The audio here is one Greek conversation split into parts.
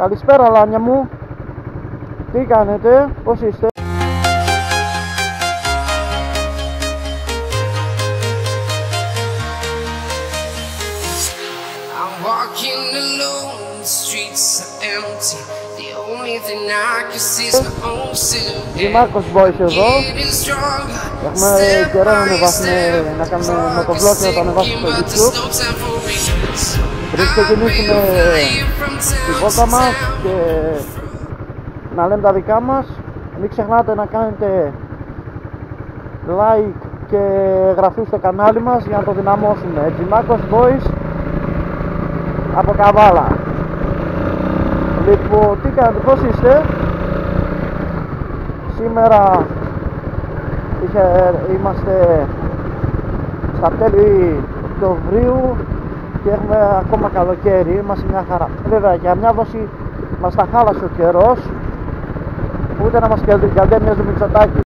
Καλησπέρα λάνια μου. Τι κάνετε, πώς είστε? Δημάρχος Boys εδώ. Έχουμε καιρό να κάνουμε μοτοβλόγ και να το ανεβάσουμε στο YouTube. Πριν ξεκινήσουμε την πόρτα μας και να λέμε τα δικά μας, μην ξεχνάτε να κάνετε like και εγγραφή στο κανάλι μας για να το δυναμώσουμε. Δημάρχος Boys από Καβάλα. Λοιπόν, τι κάνετε, πώς είστε? Σήμερα είμαστε στα τέλη Οκτωβρίου και έχουμε ακόμα καλοκαίρι, είμαστε μια χαρά. Βέβαια, για μια δόση μας τα χάλασε ο καιρός, ούτε να μας καλδέμιαζε το Μητσοτάκη.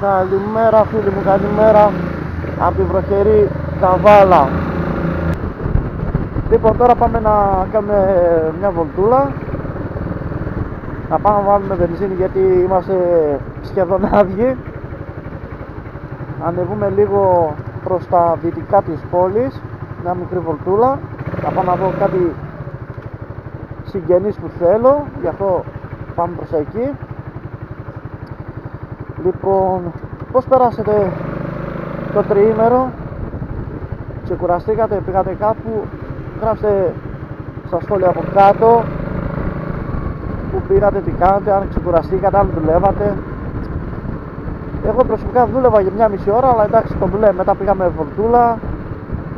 Καλημέρα φίλοι μου, καλημέρα από τη βροχερή Καβάλα. Λοιπόν, τώρα πάμε να κάνουμε μια βολτούλα, να πάμε να βάλουμε βενζίνη γιατί είμαστε σχεδόν άδειοι. Ανεβούμε λίγο προς τα δυτικά της πόλης, μια μικρή βολτούλα, να πάω να δω κάτι συγγενείς που θέλω, γι' αυτό πάμε προς εκεί. Λοιπόν, πώς περάσετε το τριήμερο? Ξεκουραστήκατε, πήγατε κάπου? Γράψτε στα σχόλια από κάτω που πήγατε, τι κάνετε, αν ξεκουραστήκατε, αν δουλεύατε. Εγώ προσωπικά δούλευα για μια μισή ώρα, αλλά εντάξει, το δουλεύω. Μετά πήγαμε βολτούλα.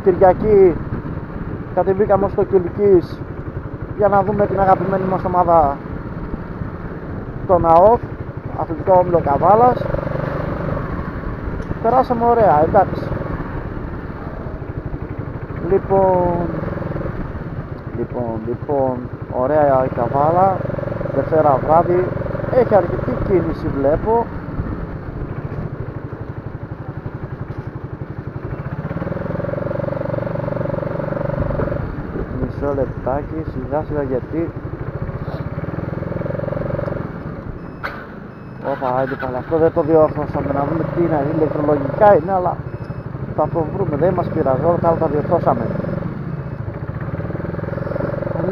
Κυριακή κατεβήκαμε στο Κυλικής για να δούμε την αγαπημένη μας ομάδα, τον ΑΟΦ, Αθλητικό Όμιλο Καβάλας. Περάσαμε ωραία, εντάξει. Λοιπόν, ωραία η Καβάλα, Δευτέρα βράδυ, έχει αρκετή κίνηση βλέπω. Μισό λεπτάκι, σιγά σιγά γιατί. Όπα, άντε πάλι, αυτό δεν το διόρθωσαμε, να δούμε τι είναι, ηλεκτρολογικά είναι, αλλά θα το βρούμε, δεν μας πειράζει, όλα τα άλλα τα διορθώσαμε.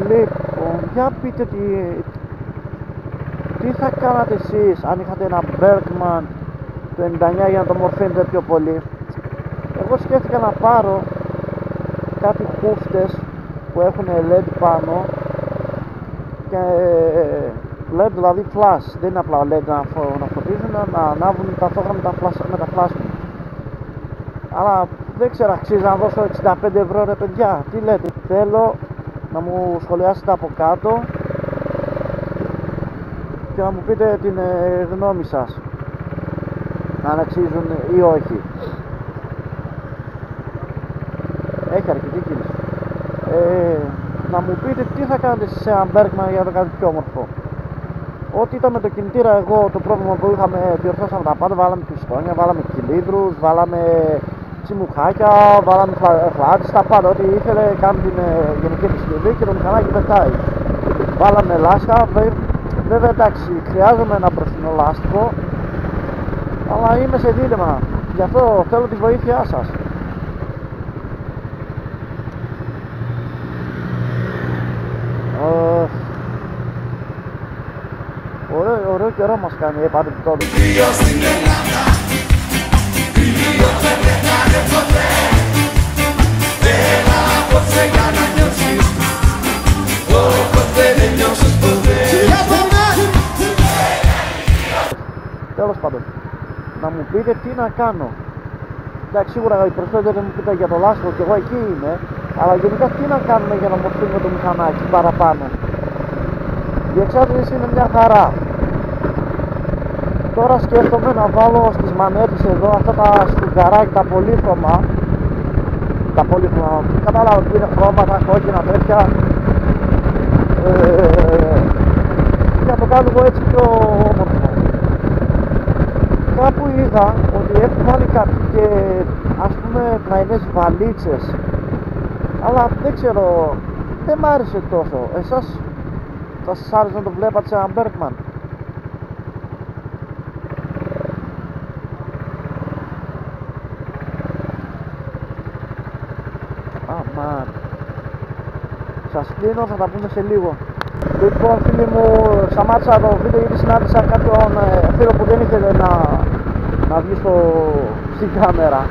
Λοιπόν, για πείτε τι θα κάνατε εσείς αν είχατε ένα Bergman του 99 για να το μορφαίνετε πιο πολύ? Εγώ σκέφτηκα να πάρω κάτι χούφτες που έχουν LED πάνω και LED, δηλαδή flash, δεν είναι απλά LED να φωτίζουν, να ανάβουν ταυτόχρονα με τα flash μου. Αλλά δεν ξέρω, αξίζει να δώσω 65 ευρώ ρε παιδιά, τι λέτε? Θέλω να μου σχολιάσετε από κάτω και να μου πείτε την γνώμη σας, αν αξίζουν ή όχι. Έχει αρκετή κίνηση. Να μου πείτε τι θα κάνετε σε ένα Bergman για να το κάνετε πιο όμορφο. Ό,τι ήταν με το κινητήρα, εγώ το πρόβλημα που είχαμε, διορθώσαμε τα πάντα, βάλαμε πιστόνια, βάλαμε κυλίδρους, βάλαμε τσιμουχάκια, βάλαμε φλάτες, τα πάντα, ό,τι ήθελε, κάνουμε την γενική επισκευή και το μηχανάκι πετάει. Βάλαμε λάσκα, βέβαια εντάξει, χρειάζομαι ένα μπροστινό λάστιχο, αλλά είμαι σε δίλημμα, γι' αυτό θέλω τη βοήθειά σας. Ωραίο καιρό μας κάνει, πάντε τώρα. Τέλος πάντων, να μου πείτε τι να κάνω. Εντάξει, σίγουρα οι περισσότεροι μου πείτε για το λάστιχο και εγώ εκεί είμαι, αλλά γενικά τι να κάνουμε για να μορφύνουμε το μηχανάκι παραπάνω? Η εξάρτηση είναι μια χαρά. Τώρα σκέφτομαι να βάλω στις μανέτες εδώ αυτά τα στουγκαράκια, τα πολύχρωμα. Κατάλαβα ότι είναι χρώματα, κόκκινα, τέτοια. Για να το κάνω εγώ έτσι πιο όμορφο. κάπου είδα ότι έχουν βάλει κάποιοι και ας πούμε πλαϊνές βαλίτσες, αλλά δεν ξέρω, δεν μ' άρεσε τόσο. Εσάς θα σας άρεσε να το βλέπατε σε έναν Bergman? Αμάν. Σας κλείνω, θα τα πούμε σε λίγο. Λοιπόν φίλοι μου, σταμάτησα το βίντεο γιατί συνάντησα κάποιον φίλο που δεν ήθελε να βγει στην κάμερα.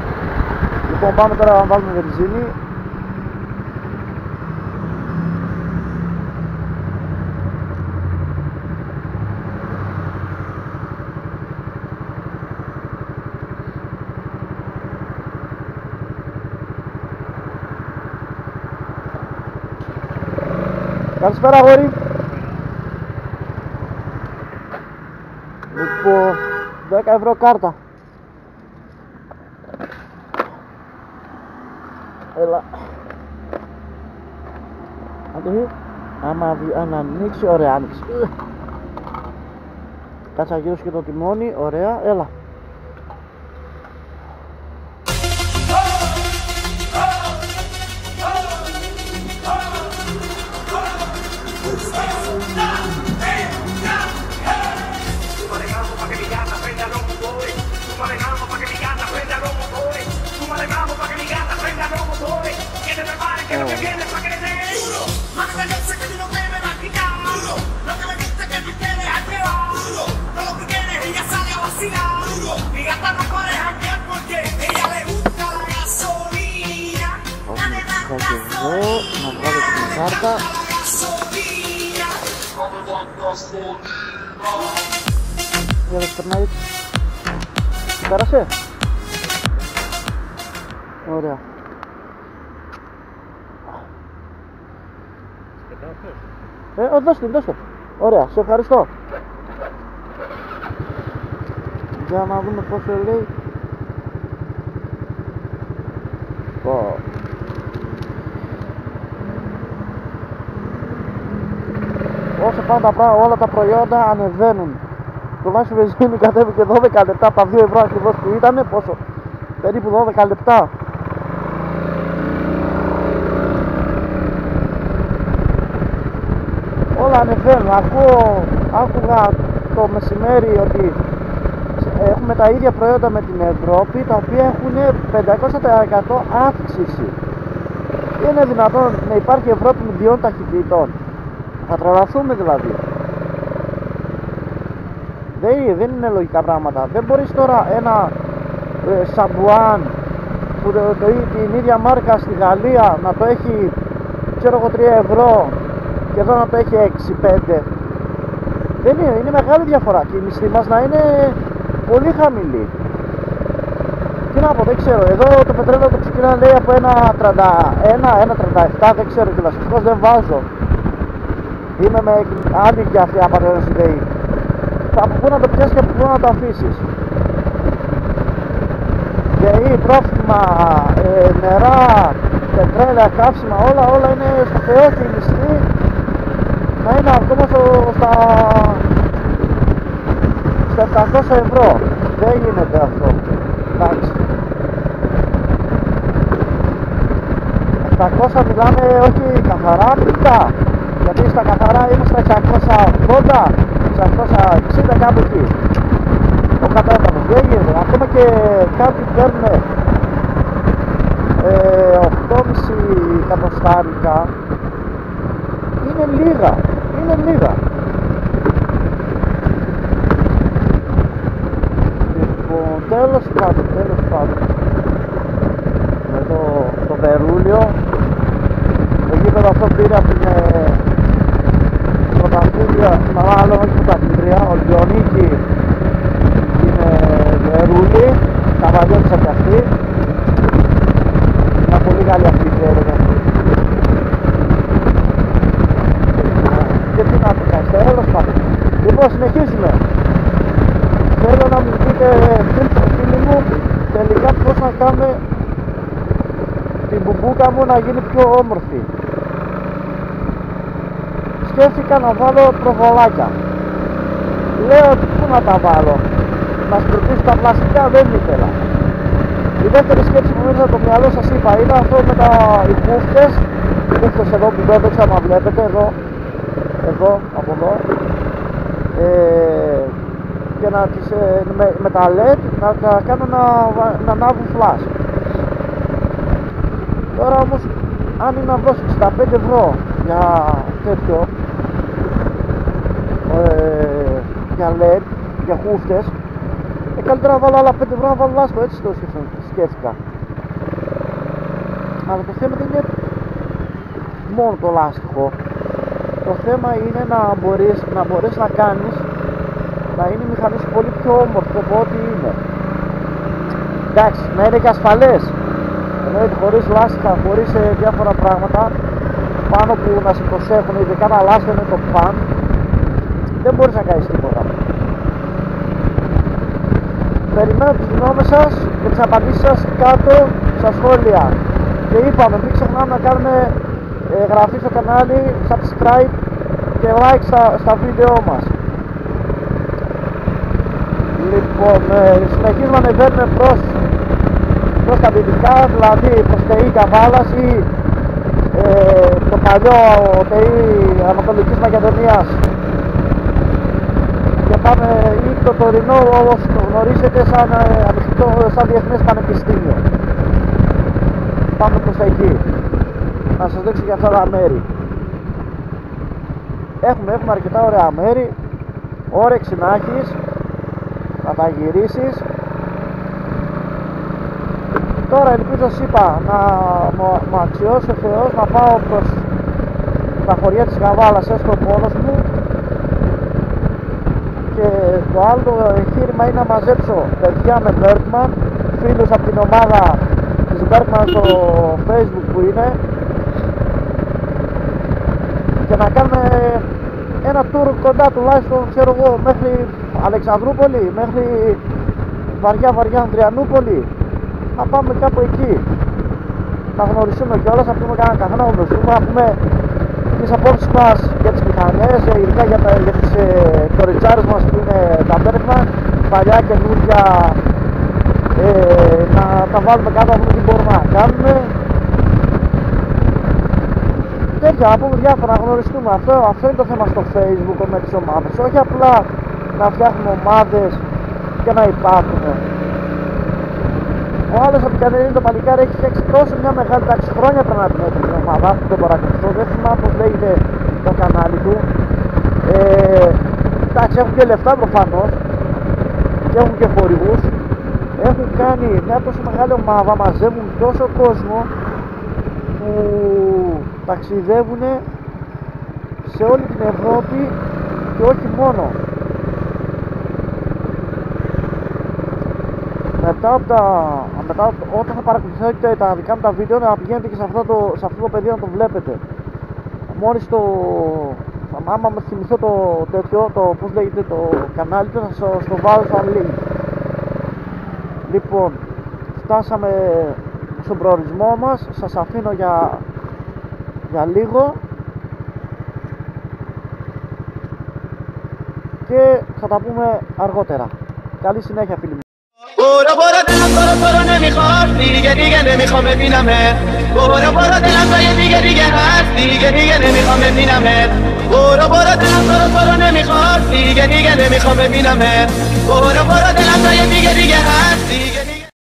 Λοιπόν πάμε τώρα να βάλουμε βενζίνη. Καλησπέρα αγόρι. Λοιπόν, 10 ευρώ κάρτα. Έλα. Αν ανοίξει, ωραία άνοιξε. Κάτσε να γύρω και το τιμόνι, ωραία, έλα. Να βγάλω την κάρτα. Για να περνάει. Πέρασε. Ωραία. Δώστε. Ωραία, σε ευχαριστώ. Για να δούμε πόσο λέει. Όσο πάνε όλα τα προϊόντα ανεβαίνουν. Τουλάχιστον η βενζίνη κατέβηκε 12 λεπτά από τα 2 ευρώ ακριβώς που ήταν. Πόσο? Περίπου 12 λεπτά. Όλα ανεβαίνουν. Άκουγα το μεσημέρι ότι έχουμε τα ίδια προϊόντα με την Ευρώπη, τα οποία έχουν 500% αύξηση. Είναι δυνατόν να υπάρχει Ευρώπη με 2 ταχυτήτων? Θα τρελαθούμε δηλαδή. Δεν είναι λογικά πράγματα. Δεν μπορείς τώρα ένα σαμπουάν που την ίδια μάρκα στη Γαλλία να το έχει, ξέρω εγώ, 3 ευρώ και εδώ να το έχει 6-5. Δεν είναι μεγάλη διαφορά και η μισθή μας να είναι πολύ χαμηλή. Τι να πω, δεν ξέρω. Εδώ το πετρέλαιο το ξεκινά λέει από 1,31, 1,37, δεν ξέρω κιόλας. Ευτυχώς δεν βάζω. Είμαι με άλλη για αυτή απαραίτητη ιδέα. Από πού να το πιάσεις και από πού να το αφήσεις. ΔΕΗ, τρόφιμα, νερά, πετρέλαια, καύσιμα, όλα είναι στο Θεό και η μισθή να είναι ακόμα στα 700 ευρώ. Δεν γίνεται αυτό. Εντάξει. 700 μιλάμε όχι καθαρά, πιτά. Γιατί στα καθαρά είναι στα 680, 660 κάπου εκεί. Ο κατώτατος δεν γίνεται. Ακόμα και κάποιοι παίρνουν 8,5 εκατοστάρικα. Είναι λίγα. Λοιπόν, τέλος πάντων. Με το Βερούλιο, το γήπεδο αυτό πήρε από την πρωταθλήτρια, μάλλον όχι πρωταθλήτρια, Ολυμπιονίκη, την Βερούλη, καβαλιώτησα κι αυτή. Είναι πολύ καλή αυτή η τρέλα. Και τι να το κάνεις, τέλος πάντων. Λοιπόν, συνεχίζουμε. Θέλω να μου πείτε, φίλοι μου, τελικά πώς να κάνουμε την μπουμπούκα μου να γίνει πιο όμορφη. Σκέφτηκα να βάλω προβολάκια. Λέω πού να τα βάλω. να σκρутίσουν τα πλαστικά δεν ήθελα. Η δεύτερη σκέψη που μου ήρθε στο μυαλό, σας είπα, είναι αυτό με οι κούφτες εδώ που δεν ξέρω να βλέπετε, εδώ, από εδώ, και να τις, με τα LED να κάνω να ανάβουν flash. Τώρα όμως, αν είναι να δώσω 65 ευρώ για τέτοιο, για LED, για χούφτες, καλύτερα να βάλω άλλα 5 ευρώ να βάλω λάστιχο, έτσι το σκέφτηκα. Αλλά το θέμα δεν είναι μόνο το λάστιχο. Το θέμα είναι να μπορείς να κάνεις, να είναι η μηχανή σου πολύ πιο όμορφη από ό,τι είναι. Εντάξει, να είναι και ασφαλές. Εννοείται χωρίς λάστιχα, χωρίς διάφορα πράγματα πάνω που να σε προσέχουν, ειδικά τα λάστιχα είναι το φαν, δεν μπορείς να κάνεις τίποτα. Περιμένω τις γνώμες σας και τις απαντήσεις σας κάτω στα σχόλια. Και είπαμε, μην ξεχνάμε να κάνουμε εγγραφή στο κανάλι, subscribe και like στα βίντεο μας. Λοιπόν, συνεχίζουμε να ανεβαίνουμε προς τα δυτικά, δηλαδή προς ΤΕΗ Καβάλας ή το παλιό ΤΕΗ Ανατολικής Μακεδονίας. Και πάμε ή το τωρινό, όπως το γνωρίζετε, σαν διεθνές πανεπιστήμιο. Πάμε προς τα εκεί. Να σας δείξω για αυτά τα μέρη. Έχουμε αρκετά ωραία μέρη. Όρεξη να έχεις, να τα γυρίσεις. Τώρα ελπίζω, σας είπα, να μου αξιώσει ο Θεός να πάω προς τα χωριά της Καβάλας έστω μόνος μου. Και το άλλο εγχείρημα είναι να μαζέψω παιδιά με Bergman, φίλους από την ομάδα της Bergman στο Facebook που είναι, και να κάνουμε ένα tour κοντά, τουλάχιστον ξέρω εγώ μέχρι Αλεξανδρούπολη, μέχρι βαριά Ανδριανούπολη, να πάμε κάπου εκεί, να γνωριστούμε κιόλας, να πούμε κανένα καφέ, να γνωριστούμε, να πούμε τις απόψεις μας για τις μηχανές, ειδικά για τις κοριτσάρες μας που είναι τα Bergman, παλιά καινούργια, να τα βάλουμε κάτω, να δούμε τι μπορούμε να κάνουμε. Τέτοια, να πούμε διάφορα, να γνωριστούμε. Αυτό είναι το θέμα στο Facebook με τις ομάδες. Όχι απλά να φτιάχνουμε ομάδες και να υπάρχουν. Ο άλλος από την είναι το παλικάρι, έχει φτιάξει τόσο μια μεγάλη τάξη, χρόνια πρέπει να την έχει την ομάδα, που δεν μπορώ να κρυφτώ, δεν θυμάμαι πως λέγεται το κανάλι του. Εντάξει, έχουν και λεφτά προφανώς και έχουν και χορηγούς. Έχουν κάνει μια τόσο μεγάλη ομάδα, μαζεύουν τόσο κόσμο που ταξιδεύουν σε όλη την Ευρώπη και όχι μόνο. Μετά όταν θα παρακολουθήσετε τα δικά μου τα βίντεο, να πηγαίνετε και σε αυτό το πεδίο να το βλέπετε. Μόλις άμα με θυμηθώ το τέτοιο, πώς λέγεται το κανάλι του, θα στο βάλω στο link. Λοιπόν, φτάσαμε στον προορισμό μας, σας αφήνω για λίγο και θα τα πούμε αργότερα. Καλή συνέχεια, φίλοι μου. برو دلم تو رو نمیخواد دیگه نمیخوام ببینمت برو دلم تا دیگه هست دیگه نمیخوام ببینمت برو دلم تو رو نمیخواد دیگه نمیخوام ببینمت برو دلم تا